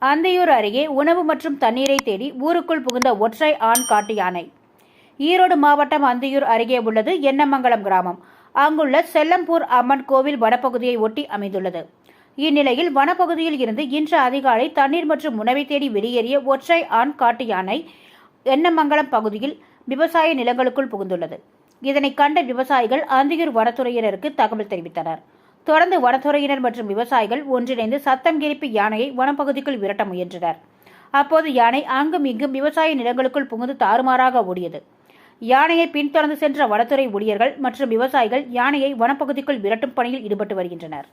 அந்தியூர் அருகே உணவு மற்றும் தண்ணீரை தேடி ஊருக்குள் புகுந்த ஒற்றை ஆண் காட்டு யானை. ஈரோடு மாவட்டம் அந்தியூர் அருகே உள்ளது எண்ணமங்கலம் கிராமம். அங்குள்ள செல்லம்பூர் அம்மன் கோவில் வனப்பகுதியை ஒட்டி அமைந்துள்ளது. இந்நிலையில் வனப்பகுதியில் இருந்து இன்று அதிகாலை தண்ணீர் மற்றும் உணவை தேடி வெளியேறிய ஒற்றை ஆண் காட்டு யானை எண்ணமங்கலம் பகுதியில் விவசாய நிலங்களுக்குள் புகுந்துள்ளது. இதனை கண்ட விவசாயிகள் அந்தியூர் வனத்துறையினருக்கு தகவல் தெரிவித்தனர். தொடர்ந்து வனத்துறையினர் மற்றும் விவசாயிகள் ஒன்றிணைந்து சத்தம் எழுப்பி யானையை வனப்பகுதிக்குள் விரட்ட முயன்றனர். அப்போது யானை அங்கும் இங்கும் விவசாய நிலங்களுக்குள் புகுந்து தாறுமாறாக ஓடியது. யானையை பின்தொடர்ந்து சென்ற வனத்துறை ஊழியர்கள் மற்றும் விவசாயிகள் யானையை வனப்பகுதிக்குள் விரட்டும் பணியில் ஈடுபட்டு வருகின்றனர்.